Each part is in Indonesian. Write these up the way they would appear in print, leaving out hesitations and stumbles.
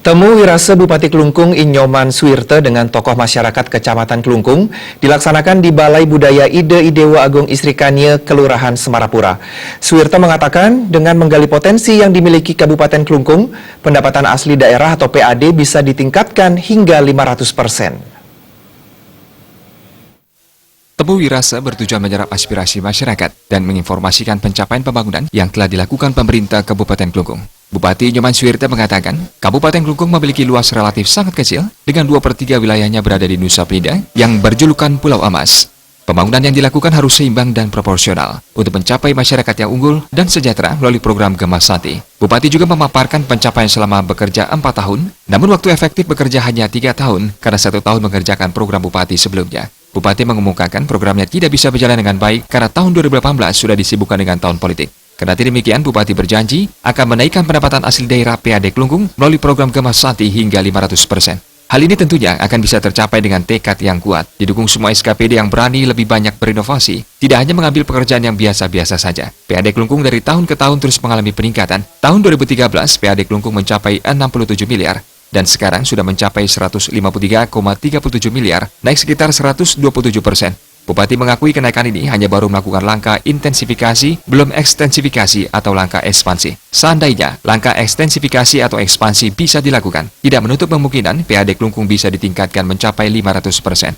Temu Wirase Bupati Klungkung Inyoman Suirte dengan tokoh masyarakat Kecamatan Klungkung dilaksanakan di Balai Budaya Ide Idewa Agung Istrikanie, Kelurahan Semarapura. Suirte mengatakan dengan menggali potensi yang dimiliki Kabupaten Klungkung, pendapatan asli daerah atau PAD bisa ditingkatkan hingga 500%. Temu Wirase bertujuan menyerap aspirasi masyarakat dan menginformasikan pencapaian pembangunan yang telah dilakukan pemerintah Kabupaten Klungkung. Bupati Inyoman Suirte mengatakan, Kabupaten Klungkung memiliki luas relatif sangat kecil dengan 2/3 wilayahnya berada di Nusa Penida yang berjulukan Pulau Emas. Pembangunan yang dilakukan harus seimbang dan proporsional untuk mencapai masyarakat yang unggul dan sejahtera melalui program Gemas Santi. Bupati juga memaparkan pencapaian selama bekerja 4 tahun, namun waktu efektif bekerja hanya 3 tahun karena 1 tahun mengerjakan program Bupati sebelumnya. Bupati mengemukakan programnya tidak bisa berjalan dengan baik karena tahun 2018 sudah disibukkan dengan tahun politik. Kendati demikian, Bupati berjanji akan menaikkan pendapatan asli daerah PAD Klungkung melalui program Gemas Santi hingga 500%. Hal ini tentunya akan bisa tercapai dengan tekad yang kuat, didukung semua SKPD yang berani lebih banyak berinovasi, tidak hanya mengambil pekerjaan yang biasa-biasa saja. PAD Klungkung dari tahun ke tahun terus mengalami peningkatan. Tahun 2013, PAD Klungkung mencapai 67 miliar, dan sekarang sudah mencapai 153,37 miliar, naik sekitar 127%. Bupati mengakui kenaikan ini hanya baru melakukan langkah intensifikasi, belum ekstensifikasi atau langkah ekspansi. Seandainya langkah ekstensifikasi atau ekspansi bisa dilakukan, tidak menutup kemungkinan PAD Klungkung bisa ditingkatkan mencapai 500%.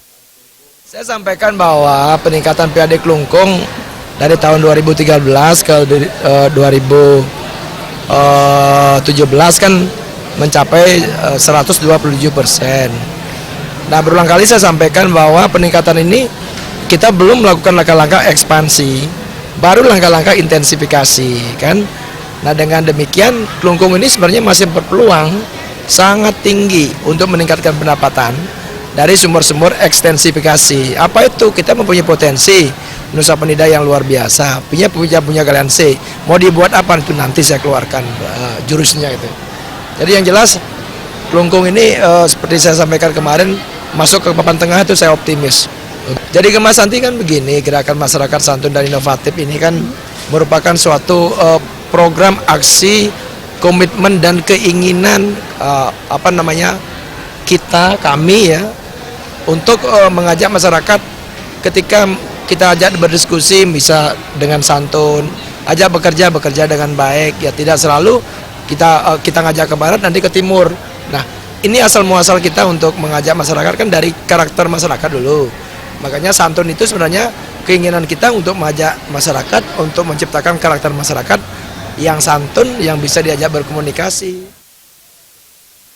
Saya sampaikan bahwa peningkatan PAD Klungkung dari tahun 2013 ke 2017 kan mencapai 127%. Nah, berulang kali saya sampaikan bahwa peningkatan ini kita belum melakukan langkah-langkah ekspansi, baru langkah-langkah intensifikasi, kan? Nah, dengan demikian Klungkung ini sebenarnya masih berpeluang sangat tinggi untuk meningkatkan pendapatan dari sumber-sumber ekstensifikasi. Apa itu? Kita mempunyai potensi Nusa Penida yang luar biasa, punya galiansi. Mau dibuat apa itu nanti saya keluarkan jurusnya itu. Jadi yang jelas Klungkung ini seperti saya sampaikan kemarin masuk ke papan tengah itu saya optimis. Jadi Gemas Santi kan begini, gerakan masyarakat santun dan inovatif ini kan merupakan suatu program aksi, komitmen dan keinginan kami ya untuk mengajak masyarakat ketika kita ajak berdiskusi bisa dengan santun, ajak bekerja dengan baik ya, tidak selalu kita ngajak ke barat nanti ke timur. Nah, ini asal muasal kita untuk mengajak masyarakat kan dari karakter masyarakat dulu. Makanya santun itu sebenarnya keinginan kita untuk mengajak masyarakat, untuk menciptakan karakter masyarakat yang santun, yang bisa diajak berkomunikasi.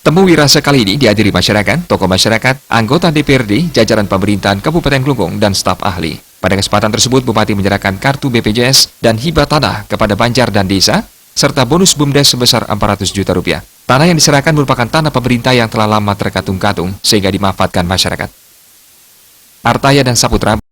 Temu Wirase kali ini dihadiri masyarakat, tokoh masyarakat, anggota DPRD, jajaran pemerintahan Kabupaten Klungkung, dan staf ahli. Pada kesempatan tersebut, Bupati menyerahkan kartu BPJS dan hibah tanah kepada Banjar dan Desa, serta bonus BUMDes sebesar 400 juta rupiah. Tanah yang diserahkan merupakan tanah pemerintah yang telah lama terkatung-katung, sehingga dimanfaatkan masyarakat. Artaya dan Saputra